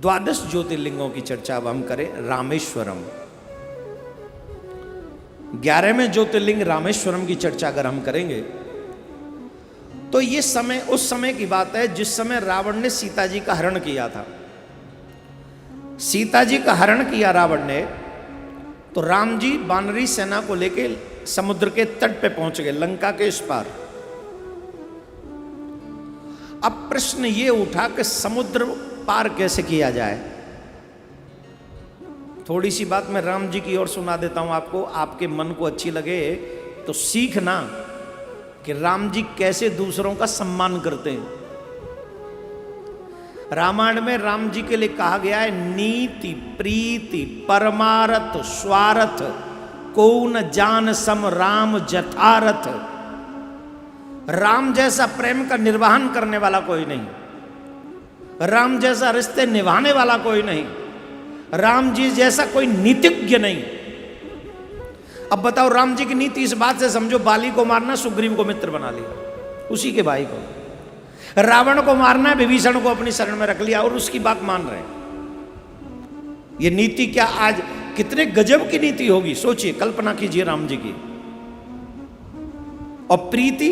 द्वादश ज्योतिर्लिंगों की चर्चा अब हम करें रामेश्वरम। 11वें ज्योतिर्लिंग रामेश्वरम की चर्चा अगर हम करेंगे तो ये समय उस समय की बात है जिस समय रावण ने सीता जी का हरण किया था। सीता जी का हरण किया रावण ने, तो राम जी वानरी सेना को लेके समुद्र के तट पे पहुंच गए, लंका के इस पार। अब प्रश्न ये उठा कि समुद्र पार कैसे किया जाए। थोड़ी सी बात मैं राम जी की ओर सुना देता हूं आपको, आपके मन को अच्छी लगे तो सीखना कि राम जी कैसे दूसरों का सम्मान करते हैं। रामायण में राम जी के लिए कहा गया है नीति प्रीति परमारथ स्वार्थ को न जान सम राम जठारथ। राम जैसा प्रेम का निर्वहन करने वाला कोई नहीं, राम जैसा रिश्ते निभाने वाला कोई नहीं, राम जी जैसा कोई नीतिज्ञ नहीं। अब बताओ राम जी की नीति इस बात से समझो, बाली को मारना सुग्रीव को मित्र बना लिया, उसी के भाई को। रावण को मारना विभीषण को अपनी शरण में रख लिया और उसकी बात मान रहे हैं। ये नीति क्या आज कितने गजब की नीति होगी, सोचिए, कल्पना कीजिए राम जी की। और प्रीति,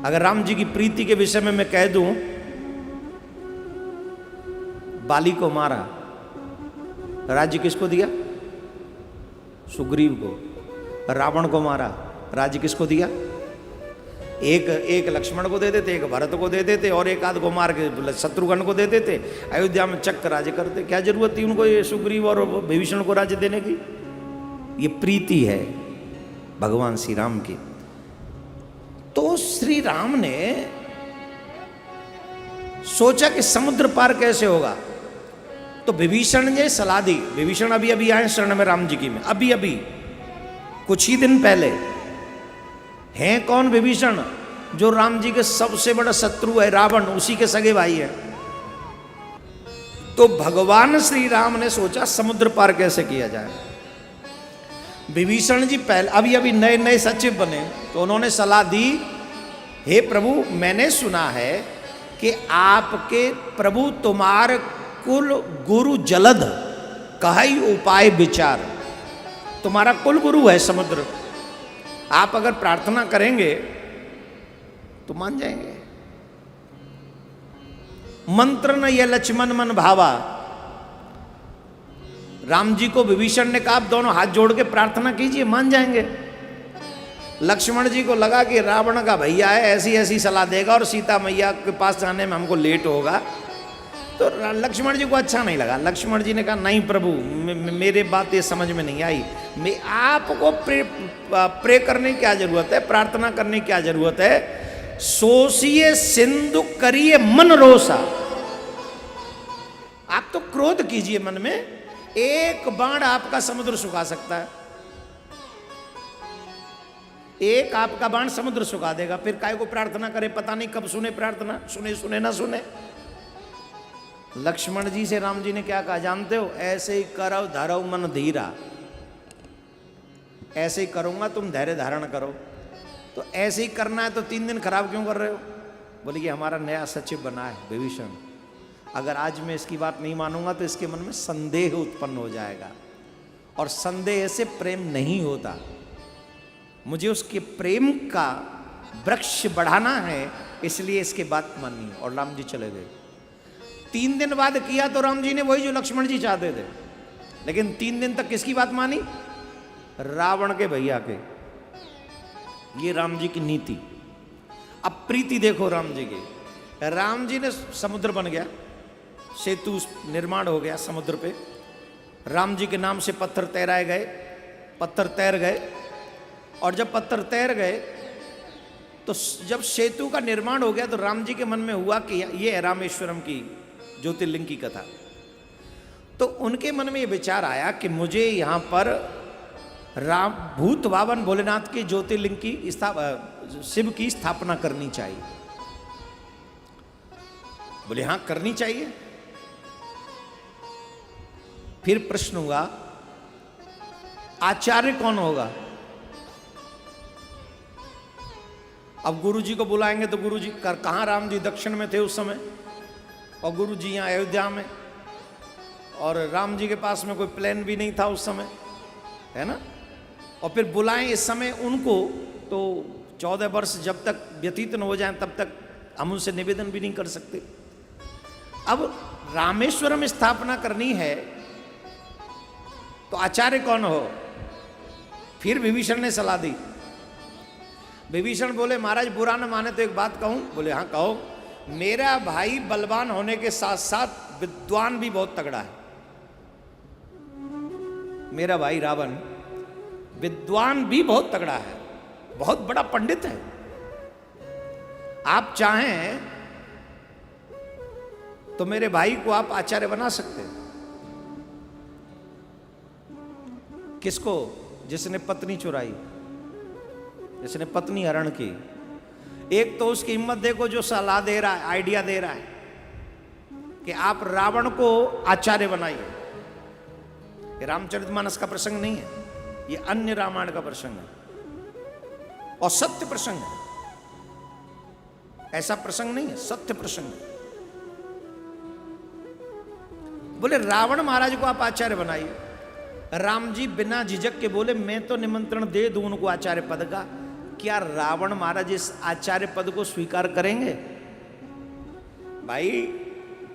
अगर राम जी की प्रीति के विषय में मैं कह दूं, बाली को मारा, राज्य किसको दिया? सुग्रीव को। रावण को मारा, राज्य किसको दिया? एक लक्ष्मण को दे देते, एक भरत को दे देते और एक आध को मार के शत्रुघ्न को दे देते। अयोध्या में चक्र राज्य करते। क्या जरूरत थी उनको ये सुग्रीव और विभीषण को राज्य देने की? ये प्रीति है भगवान श्री राम की। तो श्री राम ने सोचा कि समुद्र पार कैसे होगा, तो विभीषण ने सलाह दी। विभीषण अभी अभी आए शरण में राम जी की में, अभी अभी कुछ ही दिन पहले। हैं कौन विभीषण? जो राम जी के सबसे बड़ा शत्रु है रावण, उसी के सगे भाई है। तो भगवान श्री राम ने सोचा समुद्र पार कैसे किया जाए। विभीषण जी पहले अभी अभी नए नए सचिव बने, तो उन्होंने सलाह दी, हे प्रभु मैंने सुना है कि आपके प्रभु तुम्हार कुल गुरु जलद कही उपाय विचार। तुम्हारा कुल गुरु है समुद्र, आप अगर प्रार्थना करेंगे तो मान जाएंगे। मंत्र न ये लक्ष्मण मन भावा। राम जी को विभीषण ने कहा आप दोनों हाथ जोड़ के प्रार्थना कीजिए, मान जाएंगे। लक्ष्मण जी को लगा कि रावण का भैया है, ऐसी ऐसी सलाह देगा और सीता मैया के पास जाने में हमको लेट होगा। तो लक्ष्मण जी को अच्छा नहीं लगा। लक्ष्मण जी ने कहा नहीं प्रभु, मेरे बात ये समझ में नहीं आई। मैं आपको प्रे करने की क्या जरूरत है, प्रार्थना करने की क्या जरूरत है? सोचिए सिंधु करिए मन रोसा। आप तो क्रोध कीजिए मन में, एक बाण आपका समुद्र सुखा सकता है। एक आपका बाण समुद्र सुखा देगा। फिर काय को प्रार्थना करे, पता नहीं कब सुने प्रार्थना, सुने ना सुने। लक्ष्मण जी से राम जी ने क्या कहा जानते हो? ऐसे ही करो धरो मन धीरा। ऐसे ही करूंगा, तुम धैर्य धारण करो। तो ऐसे ही करना है तो 3 दिन खराब क्यों कर रहे हो? बोले कि हमारा नया सचिव बना है विभीषण, अगर आज मैं इसकी बात नहीं मानूंगा तो इसके मन में संदेह उत्पन्न हो जाएगा, और संदेह से प्रेम नहीं होता। मुझे उसके प्रेम का वृक्ष बढ़ाना है, इसलिए इसके बात माननी है। और राम जी चले गए। 3 दिन बाद किया तो राम जी ने वही जो लक्ष्मण जी चाहते थे, लेकिन 3 दिन तक किसकी बात मानी? रावण के भैया के। ये राम जी की नीति। अब प्रीति देखो राम जी की। राम जी ने, समुद्र बन गया, सेतु निर्माण हो गया समुद्र पे, राम जी के नाम से पत्थर तैराए गए, पत्थर तैर गए। और जब पत्थर तैर गए तो जब सेतु का निर्माण हो गया तो राम जी के मन में हुआ कि ये है रामेश्वरम की ज्योतिर्लिंग की कथा। तो उनके मन में ये विचार आया कि मुझे यहाँ पर राम भूत भावन भोलेनाथ के ज्योतिर्लिंग की शिव की स्थापना करनी चाहिए। बोले हाँ करनी चाहिए। फिर प्रश्न हुआ आचार्य कौन होगा? अब गुरु जी को बुलाएंगे तो गुरु जी कहाँ? राम जी दक्षिण में थे उस समय, और गुरु जी यहाँ अयोध्या में, और राम जी के पास में कोई प्लान भी नहीं था उस समय, है ना। और फिर बुलाएं इस समय उनको, तो 14 वर्ष जब तक व्यतीत न हो जाएं तब तक हम उनसे निवेदन भी नहीं कर सकते। अब रामेश्वरम स्थापना करनी है तो आचार्य कौन हो? फिर विभीषण ने सलाह दी। विभीषण बोले महाराज बुरा न माने तो एक बात कहूं? बोले हाँ कहो। मेरा भाई बलवान होने के साथ साथ विद्वान भी बहुत तगड़ा है। मेरा भाई रावण विद्वान भी बहुत तगड़ा है, बहुत बड़ा पंडित है। आप चाहें तो मेरे भाई को आप आचार्य बना सकते हैं। किसको? जिसने पत्नी चुराई, जिसने पत्नी हरण की। एक तो उसकी हिम्मत देखो जो सलाह दे रहा है, आइडिया दे रहा है कि आप रावण को आचार्य बनाइए। ये रामचरितमानस का प्रसंग नहीं है, ये अन्य रामायण का प्रसंग है और सत्य प्रसंग है। ऐसा प्रसंग नहीं है, सत्य प्रसंग है। बोले रावण महाराज को आप आचार्य बनाइए। राम जी बिना झिझक के बोले मैं तो निमंत्रण दे दूं उनको आचार्य पद का। क्या रावण महाराज इस आचार्य पद को स्वीकार करेंगे? भाई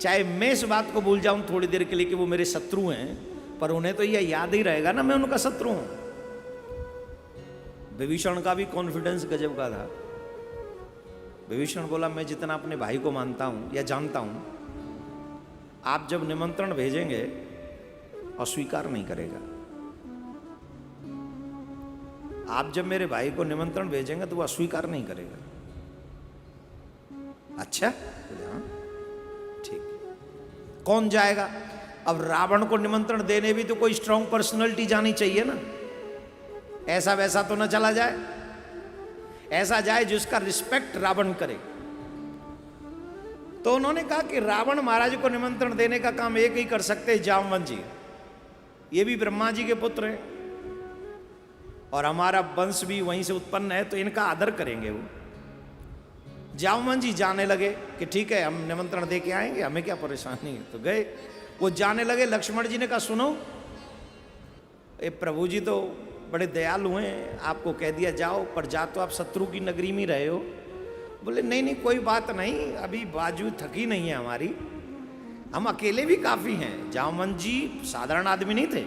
चाहे मैं इस बात को भूल जाऊं थोड़ी देर के लिए कि वो मेरे शत्रु हैं, पर उन्हें तो यह याद ही रहेगा ना मैं उनका शत्रु हूं। विभीषण का भी कॉन्फिडेंस गजब का था। विभीषण बोला मैं जितना अपने भाई को मानता हूं या जानता हूं, आप जब निमंत्रण भेजेंगे अस्वीकार नहीं करेगा। आप जब मेरे भाई को निमंत्रण भेजेंगे तो वो अस्वीकार नहीं करेगा। अच्छा हाँ ठीक। कौन जाएगा? अब रावण को निमंत्रण देने भी तो कोई स्ट्रांग पर्सनालिटी जानी चाहिए ना। ऐसा वैसा तो ना चला जाए, ऐसा जाए जिसका रिस्पेक्ट रावण करे। तो उन्होंने कहा कि रावण महाराज को निमंत्रण देने का काम एक ही कर सकते हैं, जामवंत जी। ये भी ब्रह्मा जी के पुत्र हैं और हमारा वंश भी वहीं से उत्पन्न है, तो इनका आदर करेंगे वो। जामवंत जी जाने लगे कि ठीक है हम निमंत्रण दे के आएंगे, हमें क्या परेशानी है। तो गए, वो जाने लगे। लक्ष्मण जी ने कहा सुनो, ये प्रभु जी तो बड़े दयालु हैं, आपको कह दिया जाओ, पर जा तो आप शत्रु की नगरी में रहे हो। बोले नहीं नहीं कोई बात नहीं, अभी बाजू थकी नहीं है हमारी, हम अकेले भी काफी हैं। जामवंत जी साधारण आदमी नहीं थे,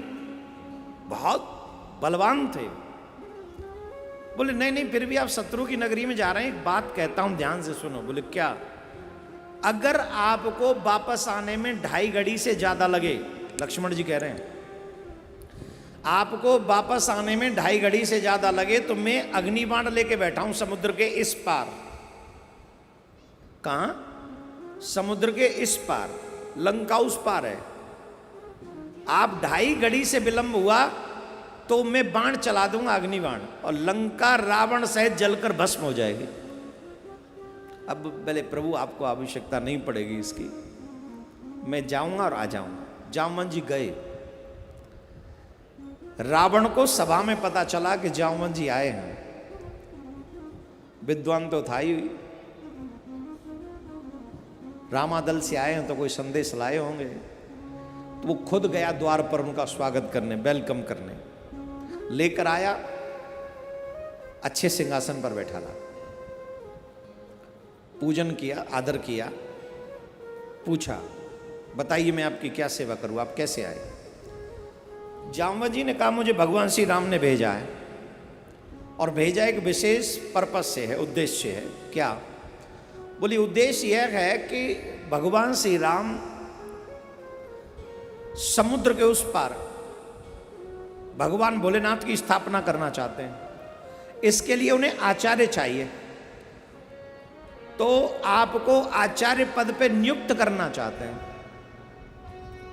बहुत बलवान थे। बोले नहीं नहीं फिर भी आप शत्रु की नगरी में जा रहे हैं, एक बात कहता हूं ध्यान से सुनो। बोले क्या? अगर आपको वापस आने में 2.5 घड़ी से ज्यादा लगे, लक्ष्मण जी कह रहे हैं आपको वापस आने में 2.5 घड़ी से ज्यादा लगे, तो मैं अग्निबाण लेके बैठा हूं समुद्र के इस पार। कहां? समुद्र के इस पार, लंका उस पार है। आप 2.5 घड़ी से विलंब हुआ तो मैं बाण चला दूंगा, अग्निबाण, और लंका रावण सहित जलकर भस्म हो जाएगी। अब बोले प्रभु आपको आवश्यकता नहीं पड़ेगी इसकी, मैं जाऊंगा और आ जाऊंगा। जामवंत जी गए। रावण को सभा में पता चला कि जामवंत जी आए हैं। विद्वान तो था ही, रामादल से आए हैं तो कोई संदेश लाए होंगे। तो वो खुद गया द्वार पर उनका स्वागत करने, वेलकम करने। लेकर आया, अच्छे सिंहासन पर बैठा ला, पूजन किया, आदर किया, पूछा बताइए मैं आपकी क्या सेवा करूं, आप कैसे आए? जामवंत जी ने कहा मुझे भगवान श्री राम ने भेजा है, और भेजा एक विशेष पर्पस से है, उद्देश्य है। क्या? बोली उद्देश्य यह है कि भगवान श्री राम समुद्र के उस पार भगवान भोलेनाथ की स्थापना करना चाहते हैं। इसके लिए उन्हें आचार्य चाहिए, तो आपको आचार्य पद पे नियुक्त करना चाहते हैं।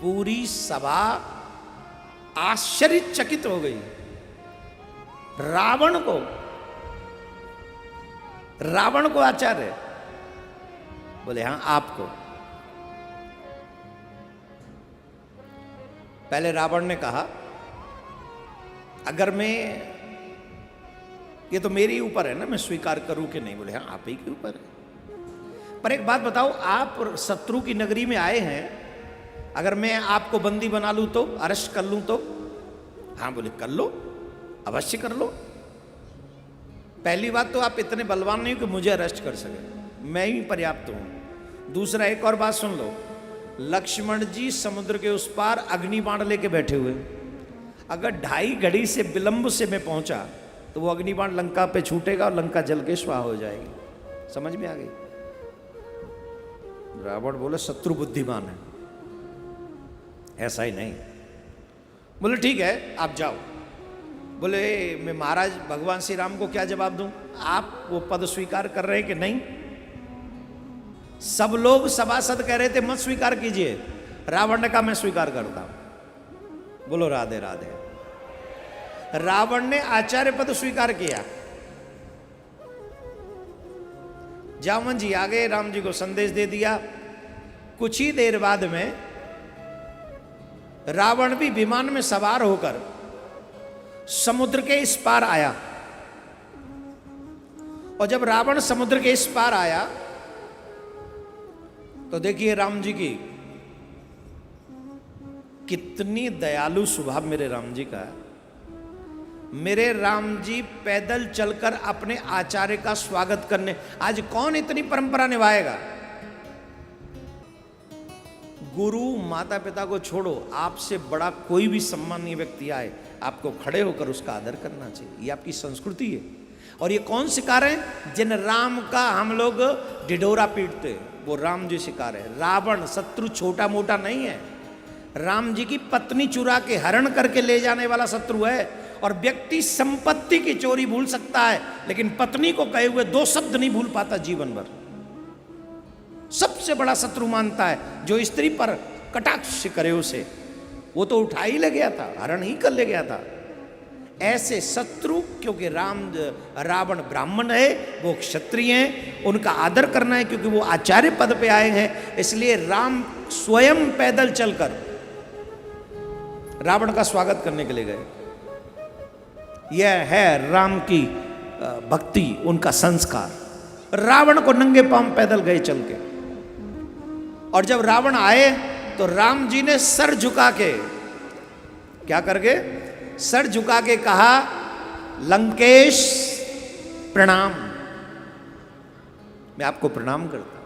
पूरी सभा आश्चर्यचकित हो गई। रावण को आचार्य? बोले हां आपको। पहले रावण ने कहा अगर मैं, ये तो मेरे ऊपर है ना, मैं स्वीकार करूं कि नहीं। बोले हाँ आप ही के ऊपर है। पर एक बात बताओ, आप शत्रु की नगरी में आए हैं, अगर मैं आपको बंदी बना लूं तो, अरेस्ट कर लूं तो? हाँ बोले कर लो, अवश्य कर लो। पहली बात तो आप इतने बलवान नहीं हो कि मुझे अरेस्ट कर सके, मैं ही पर्याप्त हूं। दूसरा एक और बात सुन लो, लक्ष्मण जी समुद्र के उस पार अग्निबाण लेके बैठे हुए, अगर 2.5 घड़ी से विलंब से मैं पहुंचा तो वो अग्निबाण लंका पे छूटेगा और लंका जल के स्वाहा हो जाएगी। समझ में आ गई? रावण बोले शत्रु बुद्धिमान है, ऐसा ही नहीं। बोले ठीक है आप जाओ। बोले मैं महाराज भगवान श्री राम को क्या जवाब दूं? आप वो पद स्वीकार कर रहे हैं कि नहीं? सब लोग सभासद कह रहे थे मत स्वीकार कीजिए, रावण ने कहा मैं स्वीकार करता हूं। बोलो राधे राधे। रावण ने आचार्य पद स्वीकार किया। जामवन जी आ गए, राम जी को संदेश दे दिया। कुछ ही देर बाद में रावण भी विमान में सवार होकर समुद्र के इस पार आया। और जब रावण समुद्र के इस पार आया तो देखिए राम जी की कितनी दयालु स्वभाव मेरे राम जी का है। मेरे राम जी पैदल चलकर अपने आचार्य का स्वागत करने, आज कौन इतनी परंपरा निभाएगा? गुरु माता पिता को छोड़ो, आपसे बड़ा कोई भी सम्मानीय व्यक्ति आए आपको खड़े होकर उसका आदर करना चाहिए, ये आपकी संस्कृति है। और ये कौन सिखा रहे हैं? जिन राम का हम लोग ढिढोरा पीटते वो राम जी सिखा रहे हैं। रावण शत्रु छोटा मोटा नहीं है, राम जी की पत्नी चुरा के हरण करके ले जाने वाला शत्रु है। और व्यक्ति संपत्ति की चोरी भूल सकता है लेकिन पत्नी को कहे हुए 2 शब्द नहीं भूल पाता जीवन भर। सबसे बड़ा शत्रु मानता है जो स्त्री पर कटाक्ष करे उसे, वो तो उठा ही ले गया था, हरण ही कर ले गया था। ऐसे शत्रु, क्योंकि रावण ब्राह्मण है, वो क्षत्रिय हैं, उनका आदर करना है क्योंकि वो आचार्य पद पे आए हैं। इसलिए राम स्वयं पैदल चलकर रावण का स्वागत करने के लिए गए। यह है राम की भक्ति, उनका संस्कार। रावण को नंगे पांव पैदल गए चल के। और जब रावण आए तो राम जी ने सर झुका के, क्या करके? सर झुका के कहा लंकेश प्रणाम, मैं आपको प्रणाम करता हूं।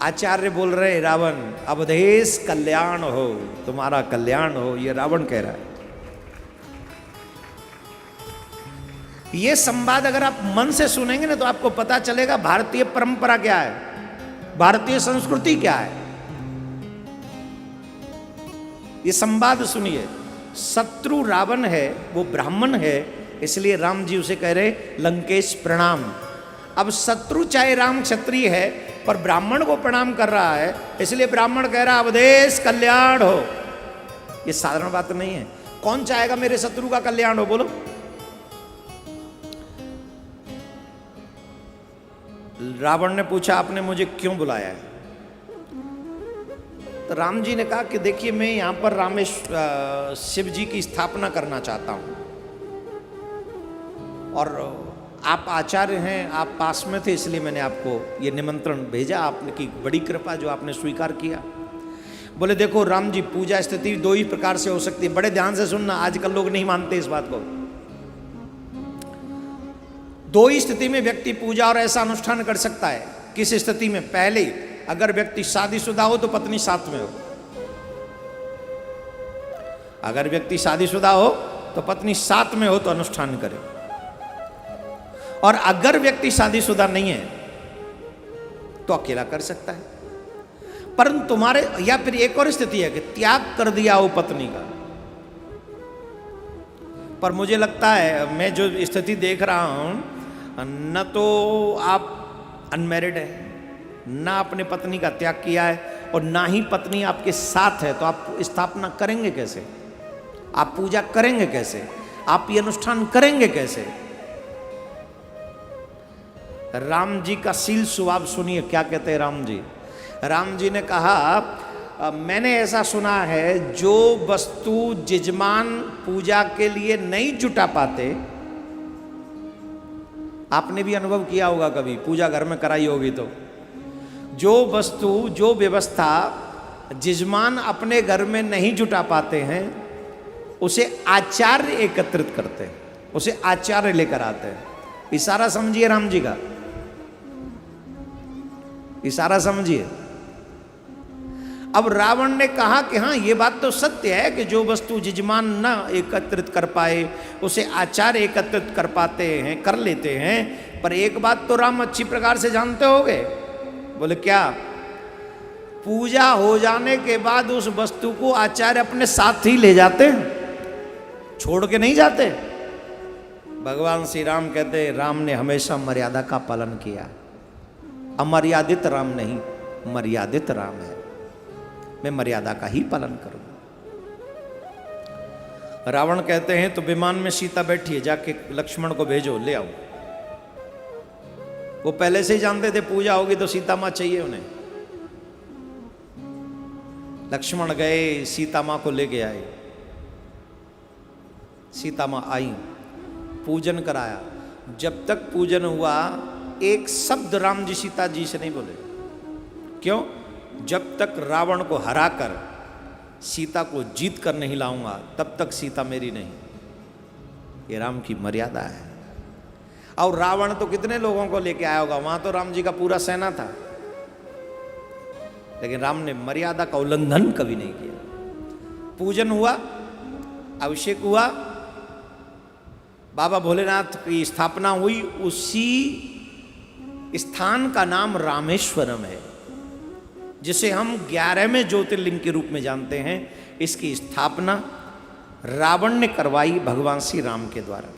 आचार्य बोल रहे रावण अवधेश कल्याण हो, तुम्हारा कल्याण हो, ये रावण कह रहा है। ये संवाद अगर आप मन से सुनेंगे ना तो आपको पता चलेगा भारतीय परंपरा क्या है, भारतीय संस्कृति क्या है। ये संवाद सुनिए। शत्रु रावण है, वो ब्राह्मण है, इसलिए राम जी उसे कह रहे लंकेश प्रणाम। अब शत्रु चाहे राम क्षत्रिय है पर ब्राह्मण को प्रणाम कर रहा है, इसलिए ब्राह्मण कह रहा अवधेश कल्याण हो। ये साधारण बात नहीं है। कौन चाहेगा मेरे शत्रु का कल्याण हो? बोलो। रावण ने पूछा आपने मुझे क्यों बुलाया है? तो राम जी ने कहा कि देखिए मैं यहां पर शिव जी की स्थापना करना चाहता हूं और आप आचार्य हैं, आप पास में थे, इसलिए मैंने आपको ये निमंत्रण भेजा। आपकी बड़ी कृपा जो आपने स्वीकार किया। बोले देखो राम जी, पूजा स्थिति 2 ही प्रकार से हो सकती है। बड़े ध्यान से सुनना, आजकल लोग नहीं मानते इस बात को। 2 ही स्थिति में व्यक्ति पूजा और ऐसा अनुष्ठान कर सकता है। किस स्थिति में? पहले, अगर व्यक्ति शादीशुदा हो तो पत्नी साथ में हो। अगर व्यक्ति शादीशुदा हो तो पत्नी साथ में हो तो अनुष्ठान करे। और अगर व्यक्ति शादीशुदा नहीं है तो अकेला कर सकता है। परंतु तुम्हारे, या फिर एक और स्थिति है कि त्याग कर दिया हो पत्नी का। पर मुझे लगता है मैं जो स्थिति देख रहा हूं, न तो आप अनमैरिड है, ना अपने पत्नी का त्याग किया है और ना ही पत्नी आपके साथ है, तो आप स्थापना करेंगे कैसे? आप पूजा करेंगे कैसे? आप ये अनुष्ठान करेंगे कैसे? राम जी का शील स्वभाव सुनिए क्या कहते हैं राम जी। राम जी ने कहा मैंने ऐसा सुना है जो वस्तु जजमान पूजा के लिए नहीं जुटा पाते आपने भी अनुभव किया होगा कभी, पूजा घर में कराई होगी तो। जो वस्तु, जो व्यवस्था जजमान अपने घर में नहीं जुटा पाते हैं, उसे आचार्य एकत्रित करते हैं, उसे आचार्य लेकर आते हैं। इशारा समझिए राम जी का, इशारा समझिए। अब रावण ने कहा कि हाँ ये बात तो सत्य है कि जो वस्तु जजमान न एकत्रित कर पाए उसे आचार्य एकत्रित कर पाते हैं, कर लेते हैं। पर एक बात तो राम अच्छी प्रकार से जानते होंगे। बोले क्या? पूजा हो जाने के बाद उस वस्तु को आचार्य अपने साथ ही ले जाते हैं, छोड़ के नहीं जाते। भगवान श्री राम कहते हैं राम ने हमेशा मर्यादा का पालन किया। अमर्यादित राम नहीं, मर्यादित राम है। मैं मर्यादा का ही पालन करूंगा। रावण कहते हैं तो विमान में सीता बैठी है, जाके लक्ष्मण को भेजो, ले आओ। वो पहले से ही जानते थे पूजा होगी तो सीता माँ चाहिए उन्हें। लक्ष्मण गए, सीता माँ को लेके आए। सीता माँ आई, पूजन कराया। जब तक पूजन हुआ एक शब्द राम जी सीता जी से नहीं बोले। क्यों? जब तक रावण को हराकर सीता को जीत कर नहीं लाऊंगा तब तक सीता मेरी नहीं। ये राम की मर्यादा है। और रावण तो कितने लोगों को लेके आया होगा, वहां तो राम जी का पूरा सेना था, लेकिन राम ने मर्यादा का उल्लंघन कभी नहीं किया। पूजन हुआ, अभिषेक हुआ, बाबा भोलेनाथ की स्थापना हुई। उसी स्थान का नाम रामेश्वरम है, जिसे हम 11वें ज्योतिर्लिंग के रूप में जानते हैं। इसकी स्थापना रावण ने करवाई भगवान श्री राम के द्वारा।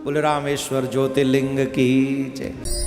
बोले रामेश्वर ज्योतिर्लिंग की जय।